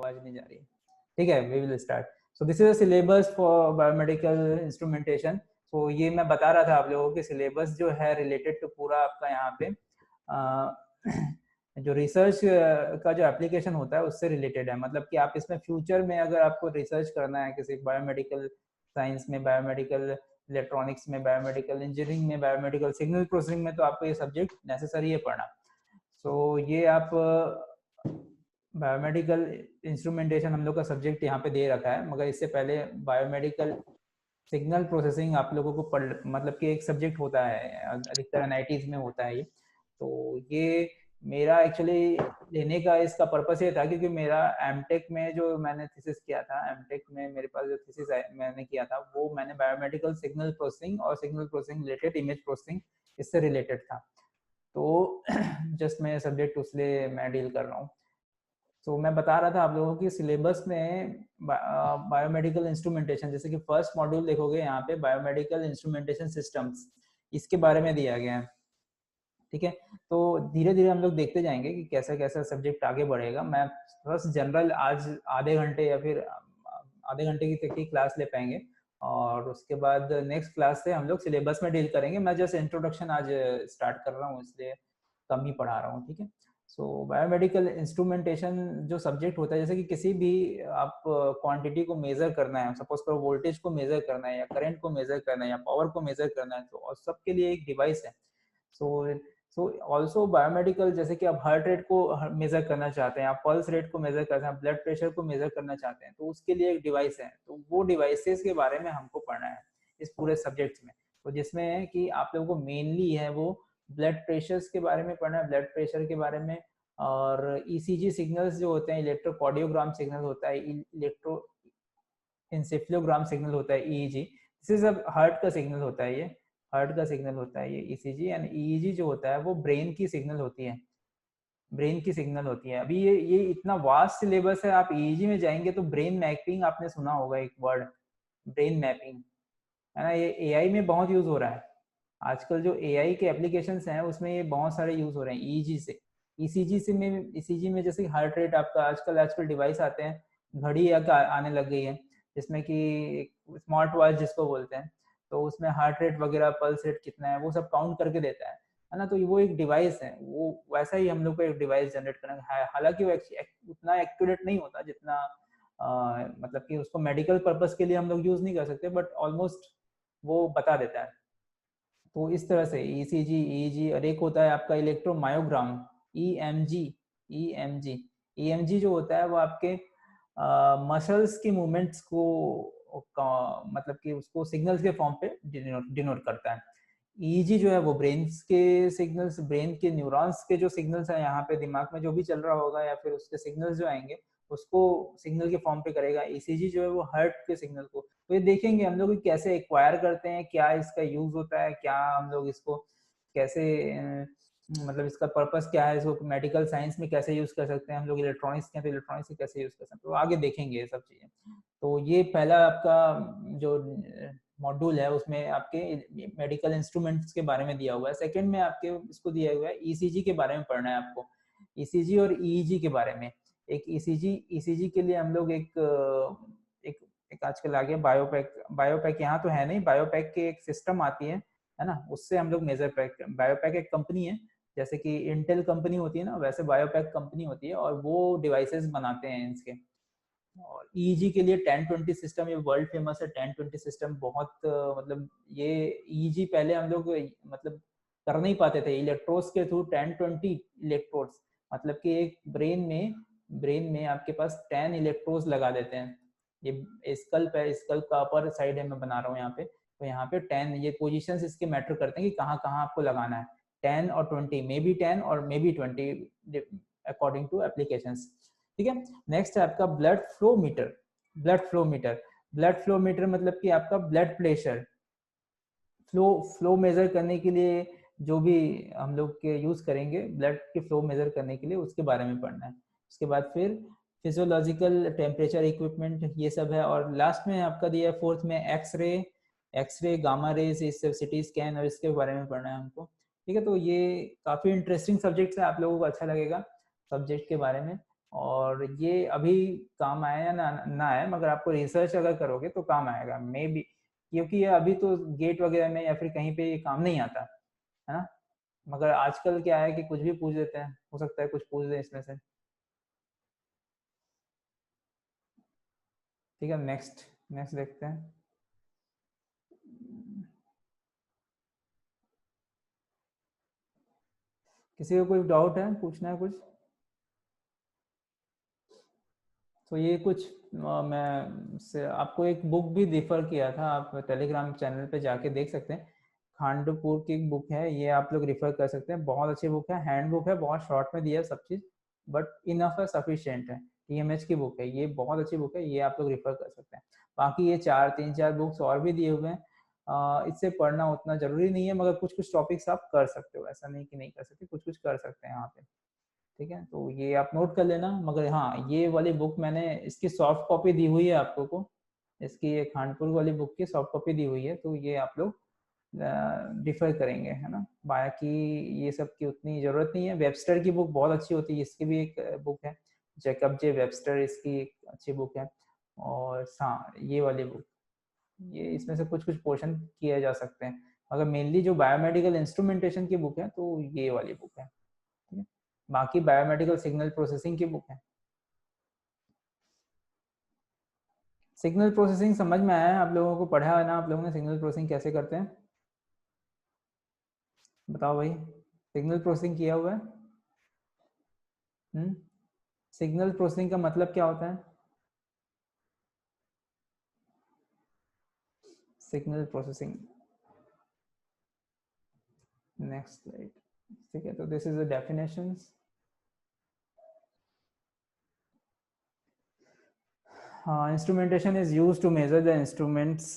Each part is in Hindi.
आवाज नहीं जा रही। ठीक है, we will start. So this is a syllabus for biomedical instrumentation. तो ये मैं बता रहा था आप लोगों के सिलेबस जो है रिलेटेड टू पूरा आपका यहाँ पे जो रिसर्च का जो एप्लीकेशन होता है उससे रिलेटेड है। मतलब कि आप इसमें फ्यूचर में अगर आपको रिसर्च करना है किसी बायोमेडिकल साइंस में, बायोमेडिकल इलेक्ट्रॉनिक्स में, बायोमेडिकल इंजीनियरिंग में, बायोमेडिकल सिग्नल प्रोसेसिंग में, तो आपको ये सब्जेक्ट नेसेसरी है पढ़ना। सो ये आप बायोमेडिकल इंस्ट्रूमेंटेशन हम लोग का सब्जेक्ट यहाँ पे दे रखा है, मगर इससे पहले बायोमेडिकल सिग्नल प्रोसेसिंग आप लोगों को पढ़, मतलब कि एक सब्जेक्ट होता है, अधिकतर एनआईटीज में होता है ये। तो ये मेरा एक्चुअली लेने का इसका पर्पस ये था क्योंकि मेरा एमटेक में जो मैंने थीसिस किया था, एमटेक में मेरे पास जो थीसिस मैंने किया था वो मैंने बायोमेडिकल सिग्नल प्रोसेसिंग और signal processing related image processing इससे रिलेटेड था। तो जस्ट मैं सब्जेक्ट उसलिए मैं डील कर रहा हूँ। तो मैं बता रहा था आप लोगों की सिलेबस में बायोमेडिकल इंस्ट्रूमेंटेशन, जैसे कि फर्स्ट मॉड्यूल देखोगे यहाँ पे बायोमेडिकल इंस्ट्रूमेंटेशन सिस्टम्स, इसके बारे में दिया गया है। ठीक है, तो धीरे धीरे हम लोग देखते जाएंगे कि कैसा कैसा सब्जेक्ट आगे बढ़ेगा। मैं बस जनरल आज आधे घंटे या फिर आधे घंटे की तक की क्लास ले पाएंगे और उसके बाद नेक्स्ट क्लास से हम लोग सिलेबस में डील करेंगे। मैं जस्ट इंट्रोडक्शन आज स्टार्ट कर रहा हूँ इसलिए कम ही पढ़ा रहा हूँ। ठीक है, सो बायोमेडिकल इंस्ट्रूमेंटेशन जो सब्जेक्ट होता है, जैसे कि किसी भी आप क्वांटिटी को मेजर करना है, सपोज करो वोल्टेज को मेजर करना है या करंट को मेजर करना है या पावर को मेजर करना है, तो सबके लिए एक डिवाइस है। सो ऑल्सो बायोमेडिकल, जैसे कि आप हार्ट रेट को मेजर करना चाहते हैं, आप पल्स रेट को मेजर करते हैं, ब्लड प्रेशर को मेजर करना चाहते हैं, तो उसके लिए एक डिवाइस है। तो वो डिवाइसेस के बारे में हमको पढ़ना है इस पूरे सब्जेक्ट में। तो जिसमें कि आप लोगों को मेनली है वो ब्लड प्रेशर्स के बारे में पढ़ना है, ब्लड प्रेशर के बारे में, और ईसीजी सिग्नल्स जो होते हैं, इलेक्ट्रोकार्डियोग्राम सिग्नल होता है, इलेक्ट्रो इंसेफ्लोग्राम सिग्नल होता है, ईईजी। दिस इज अब हार्ट का सिग्नल होता है, ये हार्ट का सिग्नल होता है ये ईसीजी। एंड ईईजी जो होता है वो ब्रेन की सिग्नल होती है, ब्रेन की सिग्नल होती है। अभी ये इतना वास्ट सिलेबस है, आप ईईजी में जाएंगे तो ब्रेन मैपिंग आपने सुना होगा एक वर्ड, ब्रेन मैपिंग, है ना। ये एआई में बहुत यूज हो रहा है आजकल, जो एआई के एप्लीकेशंस हैं उसमें ये बहुत सारे यूज हो रहे हैं ईईजी से। ईसीजी से में, ईसीजी में जैसे हार्ट रेट आपका, आजकल डिवाइस आते हैं, घड़ी आने लग गई है जिसमें कि स्मार्ट वॉच जिसको बोलते हैं, तो उसमें हार्ट रेट वगैरह, पल्स रेट कितना है वो सब काउंट करके देता है ना। तो वो एक डिवाइस है, वो वैसा ही हम लोग को एक डिवाइस जनरेट करना है। हालांकि वो उतना एक्यूरेट नहीं होता जितना मतलब कि उसको मेडिकल पर्पस के लिए हम लोग यूज नहीं कर सकते, बट ऑलमोस्ट वो बता देता है। तो इस तरह से ईसीजी, ईईजी, और एक होता है आपका इलेक्ट्रोमायोग्राम, ईएमजी। ईएमजी ईएमजी जो होता है वो आपके मसल्स की मूवमेंट्स को मतलब कि उसको सिग्नल्स के फॉर्म पे डिनोट करता है। ईईजी जो है वो ब्रेन के सिग्नल्स, ब्रेन के न्यूरॉन्स के जो सिग्नल्स है यहाँ पे दिमाग में जो भी चल रहा होगा या फिर उसके सिग्नल्स जो आएंगे उसको सिग्नल के फॉर्म पे करेगा। ईसीजी जो है वो हार्ट के सिग्नल को, तो ये देखेंगे हम लोग कैसे एक्वायर करते हैं, क्या इसका यूज होता है, क्या हम लोग इसको कैसे मतलब इसका पर्पस क्या है, इसको मेडिकल साइंस में कैसे यूज कर सकते हैं हम लोग, इलेक्ट्रॉनिक्स के तो इलेक्ट्रॉनिक्स से कैसे यूज कर सकते हैं, तो आगे देखेंगे ये सब चीजें। तो ये पहला आपका जो मॉड्यूल है उसमें आपके मेडिकल इंस्ट्रूमेंट्स के बारे में दिया हुआ है। सेकंड में आपके इसको दिया हुआ है ईसीजी के बारे में पढ़ना है आपको, ईसीजी और ईईजी के बारे में। एक ईसीजी के लिए हम लोग एक एक आजकल आ गया बायोपैक। बायोपैक यहाँ तो है नहीं, बायोपैक के एक सिस्टम आती है ना, उससे हम लोग मेजर पैक। बायोपैक एक कंपनी है, जैसे कि इंटेल कंपनी होती है ना, वैसे बायोपैक कंपनी होती है और वो डिवाइसेस बनाते हैं इसके। और ईईजी के लिए 1020 सिस्टम, ये वर्ल्ड फेमस है 1020 सिस्टम। बहुत मतलब ये ईईजी पहले हम लोग मतलब कर नहीं पाते थे इलेक्ट्रोड्स के थ्रू, 1020 इलेक्ट्रोड्स, मतलब कि एक ब्रेन में आपके पास 10 इलेक्ट्रोड्स लगा देते हैं। ये स्कल पे, स्कल का अपर साइड है मैं बना रहा हूँ यहाँ पे, तो यहाँ पे 10 ये पोजीशंस इसके मैटर करते हैं कि कहाँ कहाँ आपको लगाना है। 10 और 20, मे बी 10 और may be 20 according to applications. ठीक है, नेक्स्ट है आपका blood flow meter. Blood flow meter मतलब कि आपका ब्लड प्रेशर, फ्लो मेजर करने के लिए जो भी हम लोग के यूज करेंगे ब्लड के फ्लो मेजर करने के लिए, उसके बारे में पढ़ना है। उसके बाद फिर फिजियोलॉजिकल टेम्परेचर इक्विपमेंट, ये सब है। और लास्ट में आपका दिया है फोर्थ में X ray gamma rays, CT scan, और इसके बारे में पढ़ना है हमको। ठीक है, तो ये काफी इंटरेस्टिंग सब्जेक्ट है, आप लोगों को अच्छा लगेगा सब्जेक्ट के बारे में। और ये अभी काम आए या ना आए, मगर आपको रिसर्च अगर करोगे तो काम आएगा मे बी, क्योंकि ये अभी तो गेट वगैरह में या फिर कहीं पे ये काम नहीं आता है ना। मगर आजकल क्या है कि कुछ भी पूछ देते हैं, हो सकता है कुछ पूछ दें इसमें से। ठीक है, नेक्स्ट नेक्स्ट देखते हैं। किसी को कोई डाउट है, पूछना है कुछ? तो ये कुछ मैं से आपको एक बुक भी रेफर किया था, आप टेलीग्राम चैनल पे जाके देख सकते हैं। खांडूपुर की एक बुक है, ये आप लोग रेफर कर सकते हैं, बहुत अच्छी बुक है, हैंड बुक है, बहुत शॉर्ट में दिया है सब चीज़, बट इनफ है, सफिशिएंट है। टीएमएच की बुक है ये, बहुत अच्छी बुक है, ये आप लोग रेफर कर सकते हैं। बाकी ये तीन चार बुक्स और भी दिए हुए हैं, इससे पढ़ना उतना जरूरी नहीं है, मगर कुछ कुछ टॉपिक्स आप कर सकते हो, ऐसा नहीं कि नहीं कर सकते, कुछ कुछ कर सकते हैं यहाँ पे। ठीक है, तो ये आप नोट कर लेना। मगर हाँ, ये वाली बुक मैंने इसकी सॉफ्ट कॉपी दी हुई है आपको को, इसकी ये खानपुर वाली बुक की सॉफ्ट कॉपी दी हुई है, तो ये आप लोग डिफर करेंगे, है ना। बाकी ये सब की उतनी ज़रूरत नहीं है। वेबस्टर की बुक बहुत अच्छी होती है, इसकी भी एक बुक है, जैकब जे वेबस्टर, इसकी एक अच्छी बुक है। और हाँ, ये वाली बुक, ये इसमें से कुछ कुछ पोर्शन किए जा सकते हैं, मगर मेनली जो बायोमेडिकल इंस्ट्रूमेंटेशन की बुक है तो ये वाली बुक है। ठीक है, बाकी बायोमेडिकल सिग्नल प्रोसेसिंग की बुक है। सिग्नल प्रोसेसिंग समझ में आया है आप लोगों को? पढ़ा है ना आप लोगों ने सिग्नल प्रोसेसिंग कैसे करते हैं? बताओ भाई, सिग्नल प्रोसेसिंग किया हुआ है? सिग्नल प्रोसेसिंग का मतलब क्या होता है? Signal processing, next slide. ठीक है, तो this is the definitions. Instrumentation is used to measure the instruments,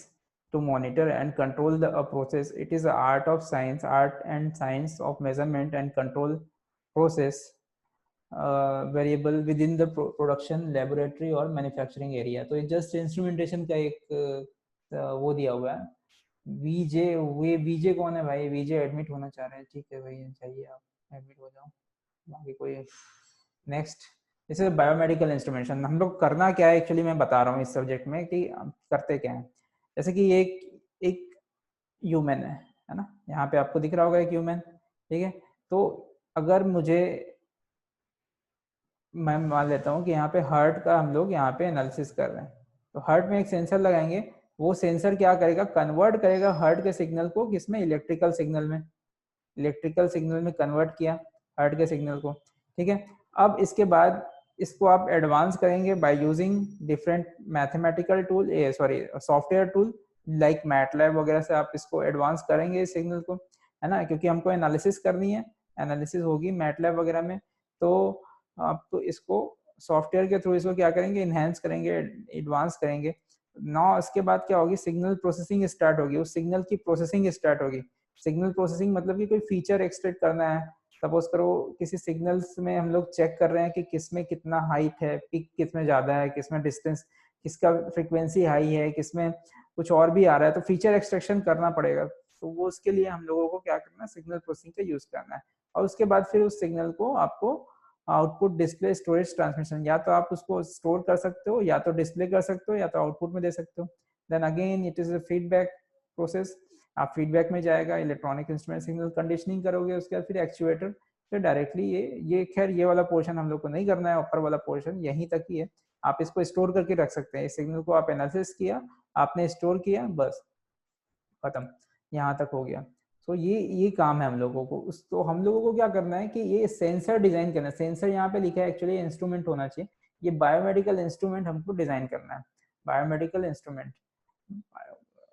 to monitor and control the process. It is the art and science of measurement and control process, variable with in the production laboratory और मैन्युफैक्चरिंग एरिया। तो ये जस्ट इंस्ट्रूमेंटेशन का एक वो दिया हुआ है। वीजे, वे वीजे कौन है भाई? वीजे एडमिट होना चाह रहे हैं, ठीक है भाई, चाहिए आप एडमिट हो जाओ, बाकी कोई। नेक्स्ट, जैसे बायोमेडिकल इंस्ट्रूमेंटेशन हम लोग करना क्या है एक्चुअली, मैं बता रहा हूँ इस सब्जेक्ट में कि करते क्या है। जैसे कि एक एक ह्यूमन है ना, यहाँ पे आपको दिख रहा होगा एक ह्यूमन, ठीक है। तो अगर मुझे, मैं मान लेता हूँ कि यहाँ पे हार्ट का हम लोग यहाँ पे एनालिसिस कर रहे हैं, तो हार्ट में एक सेंसर लगाएंगे, वो सेंसर क्या करेगा, कन्वर्ट करेगा हार्ट के सिग्नल को किसमें, इलेक्ट्रिकल सिग्नल में, इलेक्ट्रिकल सिग्नल में कन्वर्ट किया हार्ट के सिग्नल को। ठीक है, अब इसके बाद इसको आप एडवांस करेंगे by using different mathematical tool, sorry software tool like MATLAB वगैरह से आप इसको एडवांस करेंगे इस सिग्नल को, है ना, क्योंकि हमको एनालिसिस करनी है, एनालिसिस होगी मैटलैब वगैरह में। तो आप तो इसको सॉफ्टवेयर के थ्रू इसको क्या करेंगे, इनहेंस करेंगे, एडवांस करेंगे। ना इसके बाद क्या होगी, सिग्नल प्रोसेसिंग स्टार्ट होगी, उस सिग्नल की प्रोसेसिंग स्टार्ट होगी। सिग्नल प्रोसेसिंग मतलब कि कोई फीचर एक्सट्रैक्ट करना है, सपोज करो किसी सिग्नल्स में हम लोग चेक कर रहे हैं कि किसमें कितना हाइट है, पिक किसमें ज़्यादा है, किसमें डिस्टेंस, किसका फ्रीक्वेंसी हाई है, किसमें कुछ और भी आ रहा है, तो फीचर एक्सट्रैक्शन करना पड़ेगा। तो वो उसके लिए हम लोगों को क्या करना है, सिग्नल प्रोसेसिंग का यूज़ करना है। और उसके बाद फिर उस सिग्नल को आपको आउटपुट, डिस्प्ले, स्टोरेज, ट्रांसमिशन, या तो आप उसको स्टोर कर सकते हो, या तो डिस्प्ले कर सकते हो, या तो आउटपुट में दे सकते हो। Then again it is a feedback process, आप फीडबैक में जाएगा, इलेक्ट्रॉनिक इंस्ट्रूमेंट सिग्नल कंडीशनिंग करोगे, उसके बाद फिर एक्चुएटर, फिर डायरेक्टली ये खैर ये वाला पोर्शन हम लोग को नहीं करना है, ऊपर वाला पोर्शन यहीं तक ही है। आप इसको स्टोर करके रख सकते हैं, इस सिग्नल को आप एनालिसिस किया, आपने स्टोर किया, बस खत्म, यहाँ तक हो गया। तो ये काम है हम लोगों को। उस तो हम लोगों को क्या करना है कि ये सेंसर डिजाइन करना है। सेंसर यहाँ पे लिखा है, एक्चुअली इंस्ट्रूमेंट होना चाहिए, ये बायोमेडिकल इंस्ट्रूमेंट हमको डिजाइन करना है, बायोमेडिकल इंस्ट्रूमेंट,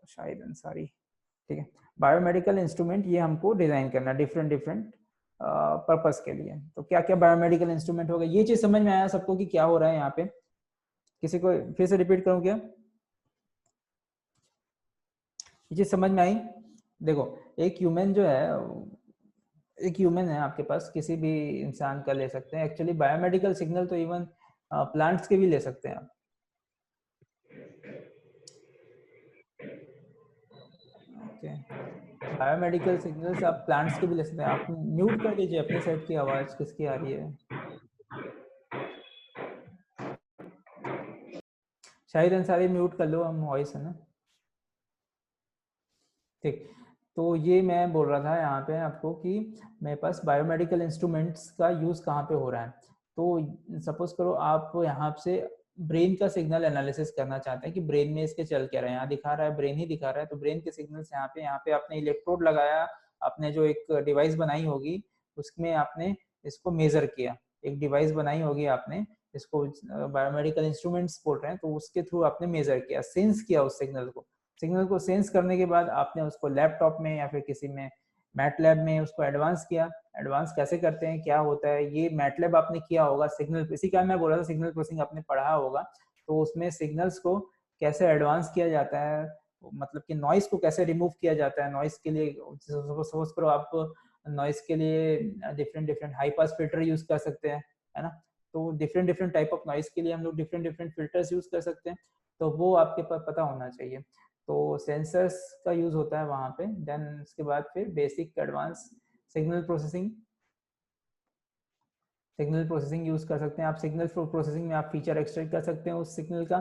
शायद अंसारी, ठीक है, बायोमेडिकल इंस्ट्रूमेंट ये हमको डिजाइन करना है डिफरेंट डिफरेंट पर्पस के लिए। तो क्या क्या बायोमेडिकल इंस्ट्रूमेंट होगा, ये चीज समझ में आया सबको कि क्या हो रहा है यहाँ पे? किसी को फिर से रिपीट करूँ क्या, ये चीज समझ में आई? देखो, एक ह्यूमन जो है, एक ह्यूमन है आपके पास, किसी भी इंसान का ले सकते हैं, एक्चुअली बायोमेडिकल सिग्नल तो इवन प्लांट्स के भी ले सकते हैं आप। ओके, बायोमेडिकल सिग्नल्स आप प्लांट्स के भी ले सकते हैं। आप म्यूट कर दीजिए अपनी साइड की आवाज, किसकी आ रही है? शाहिद अंसारी म्यूट कर लो, हम वॉइस है ना। ठीक, तो ये मैं बोल रहा था यहाँ पे आपको कि मेरे पास बायोमेडिकल इंस्ट्रूमेंट्स का यूज़ कहाँ पे हो रहा है। तो सपोज करो आप यहाँ से ब्रेन का सिग्नल एनालिसिस करना चाहते हैं कि ब्रेन में इसके चल क्या रहा है, यहाँ दिखा रहा है ब्रेन ही दिखा रहा है, तो ब्रेन के सिग्नल्स यहाँ पे आपने इलेक्ट्रोड लगाया, आपने जो एक डिवाइस बनाई होगी उसमें आपने इसको मेजर किया, एक डिवाइस बनाई होगी आपने, इसको बायोमेडिकल इंस्ट्रूमेंट्स बोल रहे हैं, तो उसके थ्रू आपने मेजर किया, सेंस किया उस सिग्नल को सेंस करने के बाद आपने उसको लैपटॉप में या फिर किसी में मैटलैब में उसको एडवांस किया। एडवांस कैसे करते हैं, क्या होता है, ये मैटलैब आपने किया होगा, सिग्नल, इसी का मैं बोल रहा था, सिग्नल प्रोसेसिंग आपने पढ़ा होगा, तो उसमें सिग्नल्स को कैसे एडवांस किया जाता है, मतलब कि नॉइस को कैसे रिमूव किया जाता है। नॉइस के लिए सपोज करो आप नॉइस के लिए different different high pass filter use कर सकते हैं, है ना। तो different different type of noise के लिए हम लोग डिफरेंट डिफरेंट फिल्टर्स यूज कर सकते हैं, तो वो आपके पास पता होना चाहिए। तो सेंसर्स का यूज होता है वहाँ पे। देन उसके बाद फिर basic advance signal processing, signal processing use कर सकते हैं आप। सिग्नल प्रोसेसिंग में आप फीचर एक्सट्रैक्ट कर सकते हैं उस सिग्नल का,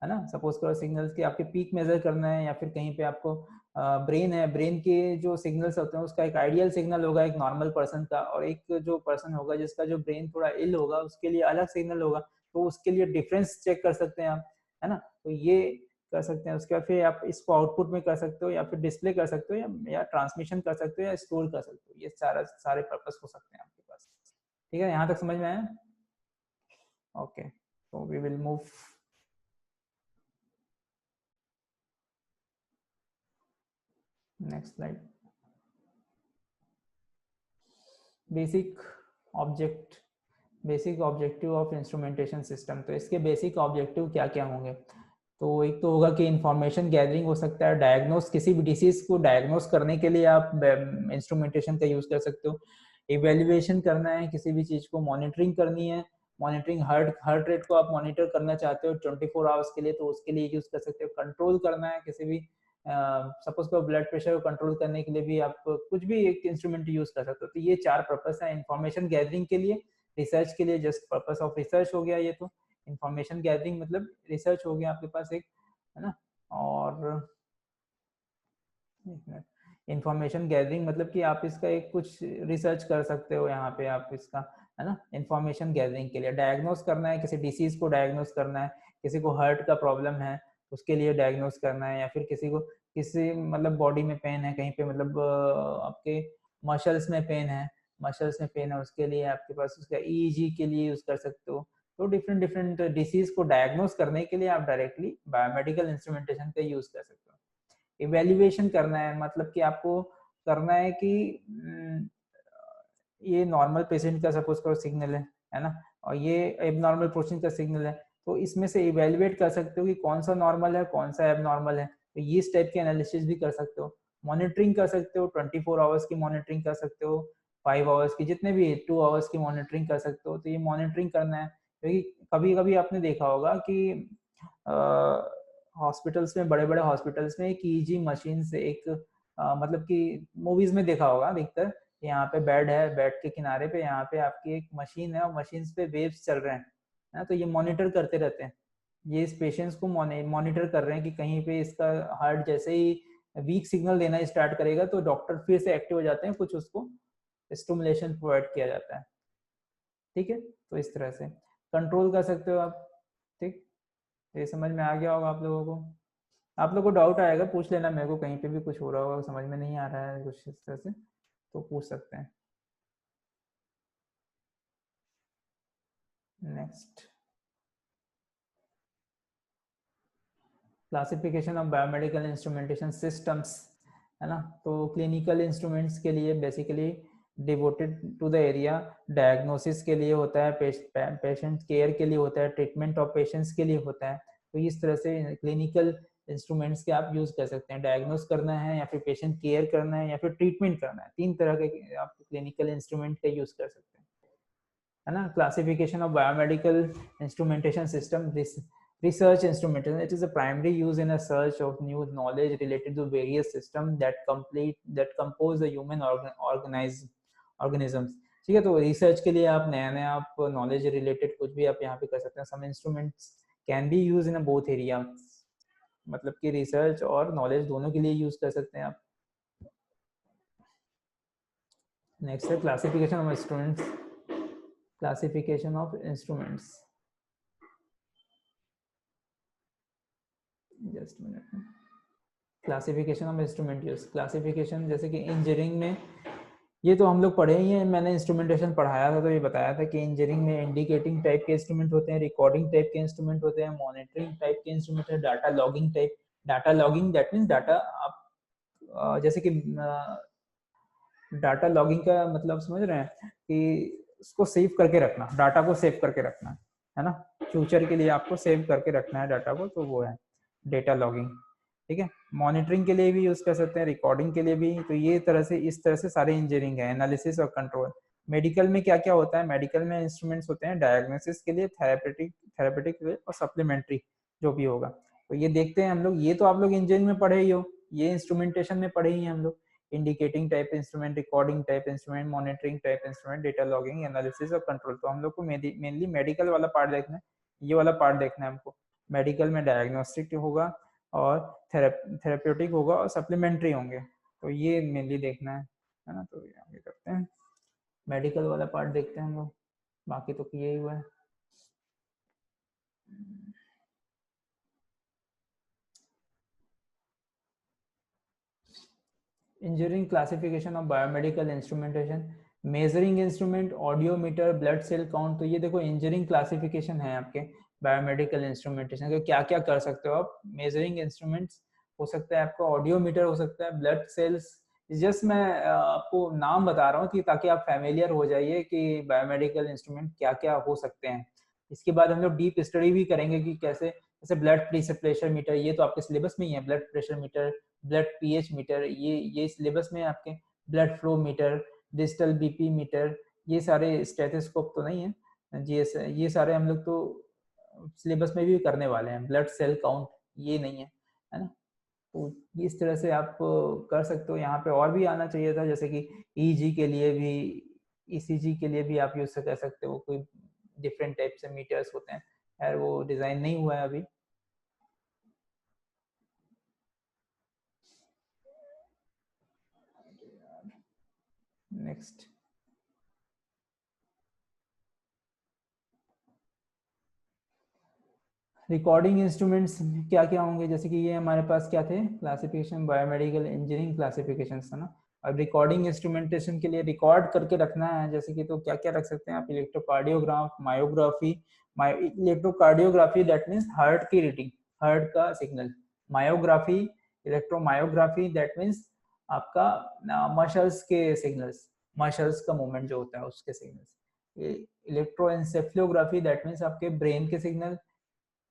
है ना। सपोज करो सिग्नल्स के आपके पीक मेजर करना है, या फिर कहीं पे आपको ब्रेन है, ब्रेन के जो सिग्नल्स होते हैं उसका एक आइडियल सिग्नल होगा एक नॉर्मल पर्सन का, और एक जो पर्सन होगा जिसका जो ब्रेन थोड़ा इल होगा उसके लिए अलग सिग्नल होगा, तो उसके लिए डिफरेंस चेक कर सकते हैं आप, है ना। तो ये कर सकते हैं। उसके बाद फिर आप इसको आउटपुट में कर सकते हो, या फिर डिस्प्ले कर सकते हो, या ट्रांसमिशन कर सकते हो, या स्टोर कर सकते हो। ये सारे पर्पस हो सकते हैं आपके पास। ठीक है, यहाँ तक समझ में आया? ओके, तो we will move next slide. Basic object, basic objective of instrumentation system. तो इसके बेसिक ऑब्जेक्टिव क्या क्या होंगे? तो एक तो होगा कि इंफॉर्मेशन गैदरिंग हो सकता है, डायग्नोस, किसी भी डिसीज को डायग्नोस करने के लिए आप इंस्ट्रूमेंटेशन का यूज कर सकते हो। इवेल्युएशन करना है किसी भी चीज को, मॉनिटरिंग करनी है, मॉनिटरिंग हार्ट रेट को आप मॉनिटर करना चाहते हो 24 आवर्स के लिए, तो उसके लिए यूज कर सकते हो। कंट्रोल करना है किसी भी, सपोज को ब्लड प्रेशर को कंट्रोल करने के लिए भी आप कुछ भी एक इंस्ट्रूमेंट यूज कर सकते हो। तो ये चार पर्पस है इंफॉर्मेशन गैदरिंग के लिए, रिसर्च के लिए, जस्ट पर्पस ऑफ रिसर्च हो गया ये। तो इंफॉर्मेशन गैदरिंग मतलब रिसर्च हो गया आपके पास एक, है ना। और इंफॉर्मेशन गैदरिंग मतलब कि आप इसका एक कुछ रिसर्च कर सकते हो यहाँ पे आप इसका, है ना। इंफॉर्मेशन गैदरिंग के लिए डायग्नोस करना है, किसी डिसीज को डायग्नोस करना है, किसी को हार्ट का प्रॉब्लम है उसके लिए डायग्नोस करना है, या फिर किसी को किसी मतलब बॉडी में पेन है कहीं पे, मतलब आपके मसल्स में पेन है, मसल्स में पेन है, उसके लिए आपके पास उसका ईईजी के लिए यूज कर सकते हो। तो डिफरेंट डिफरेंट डिसीज को डायग्नोस करने के लिए आप डायरेक्टली बायोमेडिकल इंस्ट्रूमेंटेशन का यूज कर सकते हो। इवेल्युएशन करना है मतलब कि आपको करना है कि ये नॉर्मल पेशेंट का सपोज करो सिग्नल है ना, और ये एबनॉर्मल पेशेंट का सिग्नल है, तो इसमें से इवेल्युएट कर सकते हो कि कौन सा नॉर्मल है कौन सा एबनॉर्मल है। तो ये इस टाइप के एनालिसिस भी कर सकते हो। मॉनिटरिंग कर सकते हो, 24 आवर्स की मॉनिटरिंग कर सकते हो, 5 आवर्स की, जितने भी 2 आवर्स की मॉनिटरिंग कर सकते हो। तो ये मॉनिटरिंग करना है, क्योंकि कभी कभी आपने देखा होगा कि हॉस्पिटल्स में, बड़े बड़े हॉस्पिटल्स में एक ईजी मशीन से एक मतलब कि मूवीज में देखा होगा अधिकतर, यहाँ पे बेड है, बेड के किनारे पे यहाँ पे आपकी एक मशीन है, और मशीन पे वेव्स चल रहे हैं, है ना। तो ये मॉनिटर करते रहते हैं, ये इस पेशेंट्स को मॉनिटर कर रहे हैं कि कहीं पे इसका हार्ट जैसे ही वीक सिग्नल देना स्टार्ट करेगा तो डॉक्टर फिर से एक्टिव हो जाते हैं, कुछ उसको स्टिमुलेशन प्रोवाइड किया जाता है। ठीक है, तो इस तरह से कंट्रोल कर सकते हो आप। ठीक, ये समझ में आ गया होगा आप लोगों को। आप लोगों को डाउट आएगा पूछ लेना मेरे को, कहीं पे भी कुछ हो रहा होगा समझ में नहीं आ रहा है कुछ इस तरह से, तो पूछ सकते हैं। Next, classification of biomedical instrumentation systems, है ना। तो क्लिनिकल इंस्ट्रूमेंट्स के लिए basically devoted to the area, diagnosis के लिए होता है, पेशेंट केयर के लिए होता है, ट्रीटमेंट ऑफ पेशेंट्स के लिए होता है। तो इस तरह से क्लिनिकल इंस्ट्रूमेंट्स के आप यूज कर सकते हैं, डायग्नोस करना है या फिर पेशेंट केयर करना है या फिर ट्रीटमेंट करना है, तीन तरह के आप क्लिनिकल इंस्ट्रूमेंट का यूज कर सकते हैं, है ना। Classification of biomedical instrumentation system, this research instrumentation, it is a primary use in a search of new knowledge related to various systems that compose the human organisms। ठीक है, तो रिसर्च के लिए आप नया नया आप नॉलेज रिलेटेड कुछ भी आप यहाँ पे कर सकते हैं। Some instruments can be use in both area, मतलब कि रिसर्च और नॉलेज दोनों के लिए यूज कर सकते हैं आप। नेक्स्ट है classification of instruments, classification of instruments, just minute. Classification of instrument use, classification जैसे कि इंजीनियरिंग में ये तो हम लोग पढ़े ही हैं, मैंने इंस्ट्रूमेंटेशन पढ़ाया था तो ये बताया था कि इंजीनियरिंग में इंडिकेटिंग टाइप के इंस्ट्रूमेंट होते हैं, रिकॉर्डिंग टाइप के इंस्ट्रूमेंट होते हैं, मॉनिटरिंग टाइप के इंस्ट्रूमेंट है, data logging type. Data logging that means data आप जैसे कि डाटा लॉगिंग का मतलब समझ रहे हैं कि उसको सेव करके रखना, डाटा को सेव करके रखना है ना, फ्यूचर के लिए आपको सेव करके रखना है डाटा को, तो वो है डेटा लॉगिंग। ठीक है, मॉनिटरिंग के लिए भी यूज कर सकते हैं, रिकॉर्डिंग के लिए भी। तो ये तरह से इस तरह से सारे इंजीनियरिंग है, एनालिसिस और कंट्रोल। मेडिकल में क्या क्या होता है, मेडिकल में इंस्ट्रूमेंट्स होते हैं डायग्नोसिस के लिए, थेरेपेटिक थेरेपेटिक के लिए और सप्लीमेंट्री जो भी होगा। तो ये देखते हैं हम लोग, ये तो आप लोग इंजीनियरिंग में पढ़े ही हो, ये इंस्ट्रूमेंटेशन में पढ़े ही हैं हम लोग। Indicating type instrument, recording type instrument, monitoring type instrument, data logging, analysis और कंट्रोल। तो हम लोग को मेनली मेडिकल वाला पार्ट देखना है, ये वाला पार्ट देखना है हमको। मेडिकल में डायग्नोस्टिक होगा और थेरेप्यूटिक होगा और सप्लीमेंट्री होंगे, तो ये मेनली देखना है ना। तो आगे करते हैं, मेडिकल वाला पार्ट देखते हैं हम लोग, बाकी तो यही हुआ है। Engineering classification of biomedical instrumentation, measuring instrument, audiometer, blood cell count. तो ये देखो इंजीनियरिंग क्लासिफिकेशन है आपके बायोमेडिकल इंस्ट्रूमेंटेशन का, क्या क्या कर सकते हो आप। मेजरिंग इंस्ट्रूमेंट्स हो सकता है आपका, ऑडियोमीटर हो सकता है, ब्लड सेल्स। जस्ट मैं आपको नाम बता रहा हूँ कि ताकि आप फैमिलियर हो जाइए कि बायोमेडिकल इंस्ट्रूमेंट क्या क्या हो सकते हैं। इसके बाद हम लोग डीप स्टडी भी करेंगे कि कैसे, जैसे ब्लड प्रेशर मीटर, ये तो आपके सिलेबस में ही है, blood pressure meter, blood pH meter, ये सिलेबस में आपके, blood flow meter, digital BP meter, ये सारे स्टेथोस्कोप तो नहीं है जी, ये सारे हम लोग तो सिलेबस में भी करने वाले हैं। ब्लड सेल काउंट ये नहीं है ना। तो इस तरह से आप कर सकते हो। यहाँ पे और भी आना चाहिए था, जैसे कि ईजी के लिए भी, ईसीजी के लिए भी आप यूज कर सकते हो, कोई डिफरेंट टाइप से मीटर्स होते हैं, खैर वो डिजाइन नहीं हुआ है अभी। नेक्स्ट, रिकॉर्डिंग इंस्ट्रूमेंट्स क्या क्या होंगे, जैसे कि ये हमारे पास क्या थे, क्लासिफिकेशन बायोमेडिकल इंजीनियरिंग क्लासिफिकेशन है ना। अब रिकॉर्डिंग इंस्ट्रूमेंटेशन के लिए रिकॉर्ड करके रखना है, जैसे कि तो क्या क्या रख सकते हैं आप, electrocardiograph, myography. Electrocardiography that means heart की रीडिंग, हार्ट का सिग्नल। मायोग्राफी, इलेक्ट्रोमायोग्राफी दैट मीन्स आपका मसल्स के सिग्नल्स, मसल्स का मूवमेंट जो होता है उसके सिग्नल्स। इलेक्ट्रोएंसेफ्लोग्राफी दैट मीन्स आपके ब्रेन के सिग्नल।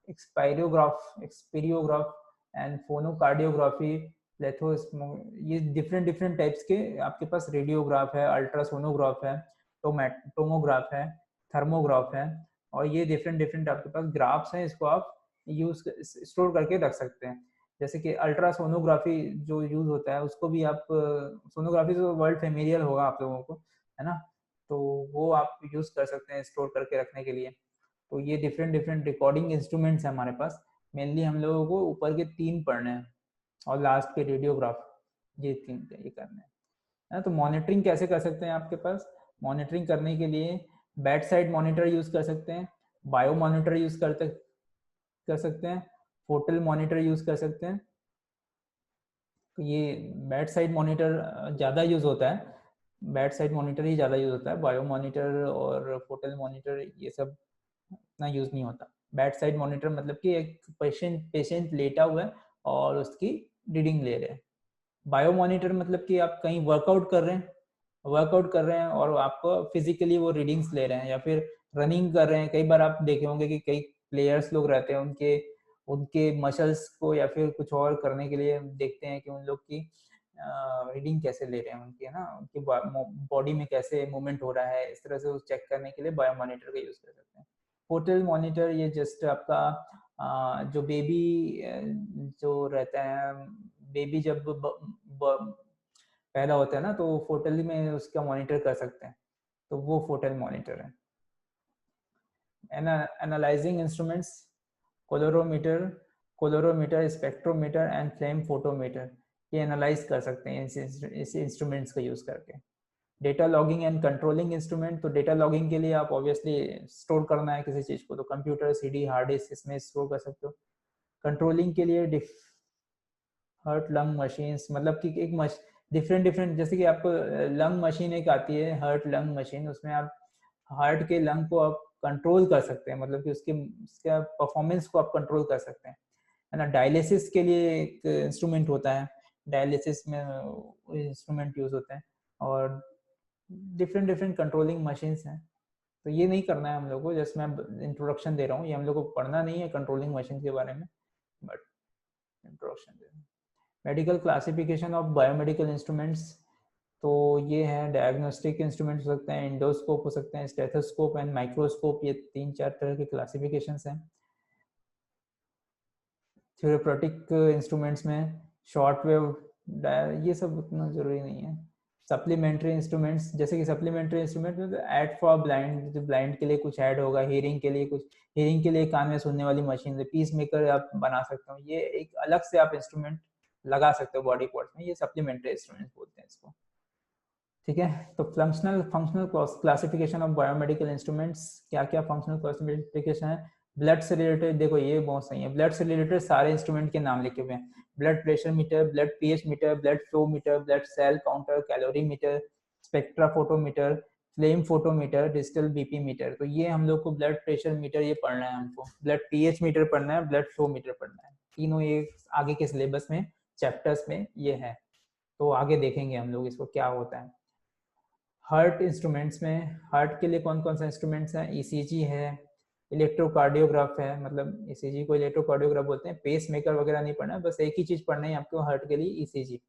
एक्सपेरियोग्राफ एंड फोनोकार्डियोग्राफी, लेथोस्मो, ये डिफरेंट डिफरेंट टाइप्स के आपके पास रेडियोग्राफ है, अल्ट्रासोनोग्राफ है, टोमोग्राफ है, थर्मोग्राफ है, और ये डिफरेंट डिफरेंट आपके पास ग्राफ्स हैं, इसको आप यूज स्टोर करके रख सकते हैं। जैसे कि अल्ट्रासोनोग्राफी जो यूज होता है उसको भी आप, सोनोग्राफी तो वर्ल्ड फेमिलियर होगा आप लोगों को, है ना, तो वो आप यूज कर सकते हैं स्टोर करके रखने के लिए। तो ये डिफरेंट डिफरेंट रिकॉर्डिंग इंस्ट्रूमेंट्स है हमारे पास। मेनली हम लोगों को ऊपर के 3 पढ़ने हैं और लास्ट के रेडियोग्राफ, ये 3 ये करने हैं, है ना। तो मॉनिटरिंग कैसे कर सकते हैं आपके पास, मॉनिटरिंग करने के लिए बेड साइड मॉनिटर यूज कर सकते हैं, बायो मॉनिटर यूज कर सकते हैं, फोटल मॉनिटर यूज कर सकते हैं। तो ये बेड साइड मॉनिटर ज़्यादा यूज होता है, बेड साइड मॉनिटर ही ज़्यादा यूज होता है, बायो मॉनिटर और फोटल मॉनिटर ये सब इतना यूज नहीं होता। बेड साइड मॉनिटर मतलब कि एक पेशेंट लेटा हुआ है और उसकी रीडिंग ले रहे हैं। बायो मॉनिटर मतलब कि आप कहीं वर्कआउट कर रहे हैं और आपको फिजिकली वो रीडिंग्स ले रहे हैं, या फिर रनिंग कर रहे हैं। कई बार आप देखे होंगे कि कई प्लेयर्स लोग रहते हैं, उनके उनके मसल्स को या फिर कुछ और करने के लिए देखते हैं कि उन लोग की रीडिंग कैसे ले रहे हैं उनकी, है ना, उनकी बॉडी में कैसे मूवमेंट हो रहा है, इस तरह से चेक करने के लिए बायो मॉनिटर का यूज कर सकते हैं। पोर्टल मॉनिटर ये जस्ट आपका जो बेबी जो रहता है, बेबी जब पैदा होता है ना, तो फोटल में उसका मॉनिटर कर सकते हैं, तो वो फोटल मॉनिटर है। Analysing instruments, colorimeter, colorimeter, spectrometer and flame photometer, ये एनालाइज कर सकते हैं इस इंस्ट्रूमेंट्स का यूज करके। Data logging and controlling instrument, तो डेटा लॉगिंग के लिए आप ऑब्वियसली स्टोर करना है किसी चीज को, तो कंप्यूटर, सीडी, हार्ड डिस्क, इसमें स्टोर कर सकते हो। कंट्रोलिंग के लिए हार्ट लंग मशीन्स, मतलब कि एक डिफरेंट डिफरेंट, जैसे कि आपको लंग मशीन एक आती है, हार्ट लंग मशीन, उसमें आप हार्ट के लंग को आप कंट्रोल कर सकते हैं, मतलब कि उसके परफॉर्मेंस को आप कंट्रोल कर सकते हैं, है ना। डायलिसिस के लिए एक इंस्ट्रूमेंट होता है, डायलिसिस में इंस्ट्रूमेंट यूज होते हैं, और डिफरेंट डिफरेंट कंट्रोलिंग मशीन्स हैं। तो ये नहीं करना है हम लोग को, जस्ट मैं इंट्रोडक्शन दे रहा हूँ, ये हम लोग को पढ़ना नहीं है कंट्रोलिंग मशीन के बारे में, बट इंट्रोडक्शन दे रहा हूँ। Medical classification of biomedical instruments, तो ये है डायग्नोस्टिक इंस्ट्रूमेंट्स हो सकते हैं, इंडोस्कोप हो सकते हैं, स्टेथोस्कोप एंड माइक्रोस्कोप, ये 3-4 तरह के क्लासिफिकेशंस हैं। थ्योरेटिक इंस्ट्रूमेंट्स में शॉर्ट वेव, ये सब उतना जरूरी नहीं है। सप्लीमेंट्री इंस्ट्रूमेंट्स, जैसे कि सप्लीमेंट्री इंस्ट्रूमेंट में ऐड फॉर ब्लाइंड, जो ब्लाइंड के लिए कुछ ऐड होगा, हियरिंग के लिए कुछ, हियरिंग के लिए कान में सुनने वाली मशीन, पीस मेकर आप बना सकते हो, ये एक अलग से आप इंस्ट्रूमेंट लगा सकते हो बॉडी पार्ट्स में, ये सप्लीमेंट्री इंस्ट्रूमेंट बोलते हैं इसको, ठीक है। तो functional functional classification of biomedical instruments, क्या क्या फंक्शनल क्लासिफिकेशन है। ब्लड से रिलेटेड, देखो ये बहुत सही है, ब्लड से रिलेटेड सारे इंस्ट्रूमेंट के नाम लिखे हुए हैं, blood pressure meter, blood pH meter, blood flow meter, blood cell counter, calorie meter, spectra photometer, flame photometer, digital BP meter. तो ये हम लोग को ब्लड प्रेशर मीटर ये पढ़ना है, हमको ब्लड पीएच मीटर पढ़ना है, ब्लड फ्लो मीटर पढ़ना है, तीनों ये आगे के सिलेबस में, चैप्टर्स में ये है, तो आगे देखेंगे हम लोग इसको क्या होता है। हार्ट इंस्ट्रूमेंट्स में, हार्ट के लिए कौन कौन सा इंस्ट्रूमेंट्स हैं, ईसीजी है, इलेक्ट्रोकार्डियोग्राफ है, मतलब ईसीजी को इलेक्ट्रोकार्डियोग्राफ बोलते हैं, पेस मेकर वगैरह नहीं पढ़ना है, बस एक ही चीज पढ़ना है आपको हार्ट के लिए, ईसीजी,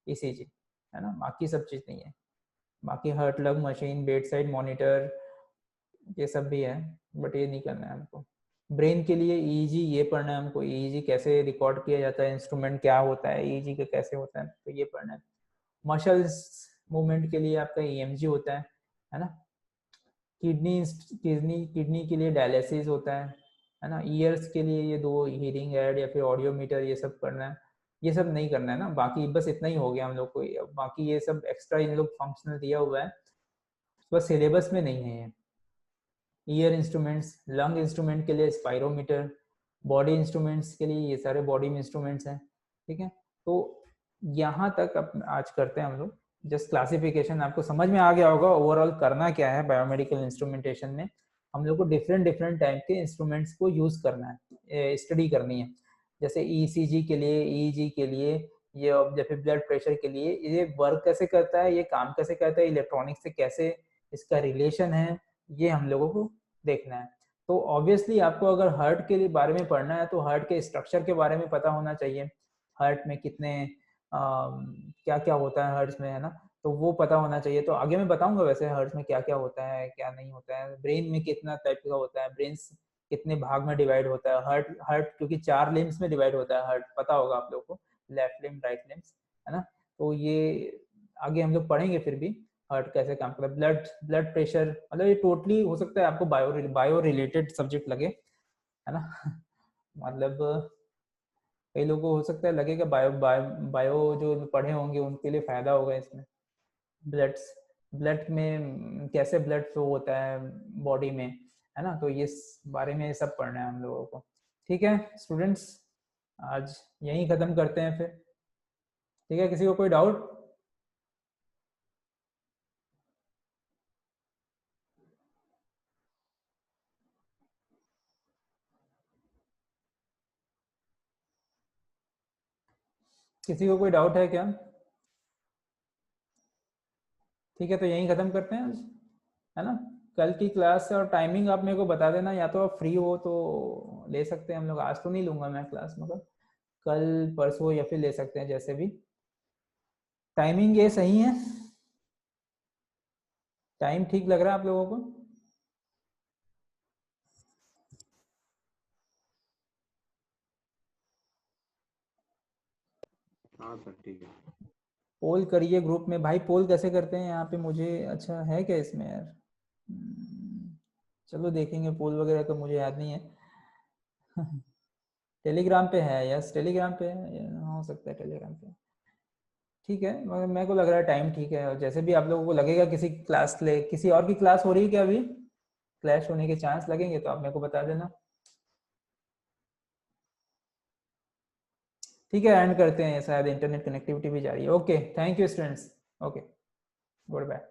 ईसीजी, है ना, बाकी सब चीज नहीं है। बाकी हार्ट लग मशीन, बेड साइड मॉनिटर, ये सब भी है, बट ये नहीं करना है हमको। ब्रेन के लिए ईईजी ये पढ़ना है हमको, ईईजी कैसे रिकॉर्ड किया जाता है, इंस्ट्रूमेंट क्या होता है, ईईजी का कैसे होता है, तो ये पढ़ना है। मसल्स मूवमेंट के लिए आपका ईएमजी होता है ना। किडनी किडनी किडनी के लिए डायलिसिस होता है ना। ईयर्स के लिए ये दो हीरिंग एड या फिर ऑडियोमीटर, ये सब करना है, ये सब नहीं करना है ना, बाकी बस इतना ही हो गया हम लोग को, बाकी ये सब एक्स्ट्रा इन लोग फंक्शनल दिया हुआ है, बस सिलेबस में नहीं है ये। ईयर इंस्ट्रूमेंट्स, लंग इंस्ट्रूमेंट के लिए स्पायरोमीटर, बॉडी इंस्ट्रूमेंट्स के लिए ये सारे बॉडी में इंस्ट्रूमेंट्स हैं, ठीक है। तो यहाँ तक आज करते हैं हम लोग, जस्ट क्लासिफिकेशन आपको समझ में आ गया होगा, ओवरऑल करना क्या है बायोमेडिकल इंस्ट्रूमेंटेशन में, हम लोग को डिफरेंट डिफरेंट टाइप के इंस्ट्रूमेंट्स को यूज करना है, स्टडी करनी है, जैसे ईसीजी के लिए, ईईजी के लिए, ये जैसे ब्लड प्रेशर के लिए, ये वर्क कैसे करता है, ये काम कैसे करता है, इलेक्ट्रॉनिक्स से कैसे इसका रिलेशन है, ये हम लोगों को देखना है। तो ऑब्वियसली आपको अगर हार्ट के लिए बारे में पढ़ना है तो हार्ट के स्ट्रक्चर के बारे में पता होना चाहिए, हार्ट में कितने क्या क्या होता है हार्ट में, है ना, तो वो पता होना चाहिए। तो आगे मैं बताऊंगा वैसे हार्ट में क्या क्या होता है क्या नहीं होता है, ब्रेन में कितना टाइप का होता है, ब्रेन कितने भाग में डिवाइड होता है, हार्ट हार्ट क्योंकि 4 लिम्स में डिवाइड होता है हार्ट, पता होगा आप लोग को, लेफ्ट लिम्स, राइट लिम्स, है ना। तो ये आगे हम लोग पढ़ेंगे फिर भी हार्ट कैसे काम करता है। ब्लड ब्लड प्रेशर, मतलब ये टोटली हो सकता है आपको बायो रिलेटेड सब्जेक्ट लगे, है ना मतलब कई लोगों को हो सकता है लगेगा बायो बायो बायो जो पढ़े होंगे उनके लिए फायदा होगा इसमें। ब्लड ब्लड में कैसे ब्लड फ्लो होता है बॉडी में, है ना, तो ये बारे में सब पढ़ना है हम लोगों को, ठीक है स्टूडेंट्स। आज यहीं खत्म करते हैं फिर, ठीक है, किसी को कोई डाउट। किसी को कोई डाउट है क्या? ठीक है, तो यहीं खत्म करते हैं आज, है ना। कल की क्लास और टाइमिंग आप मेरे को बता देना, या तो आप फ्री हो तो ले सकते हैं हम लोग, आज तो नहीं लूंगा मैं क्लास, मगर कल परसों या फिर ले सकते हैं, जैसे भी टाइमिंग ये सही है, टाइम ठीक लग रहा है आप लोगों को? हाँ सर ठीक है। पोल करिए ग्रुप में भाई, पोल कैसे करते हैं यहाँ पे, मुझे अच्छा है क्या इसमें यार, चलो देखेंगे, पोल वगैरह तो मुझे याद नहीं है टेलीग्राम पे है, यस टेलीग्राम पे है, हो सकता है टेलीग्राम पे। ठीक है, मगर मेरे को लग रहा है टाइम ठीक है, और जैसे भी आप लोगों को लगेगा किसी क्लास ले, किसी और की क्लास हो रही है क्या अभी, क्लैश होने के चांस लगेंगे तो आप मेरे को बता देना। ठीक है, एंड करते हैं, शायद इंटरनेट कनेक्टिविटी भी जा रही है। Okay, thank you students. Okay, good bye.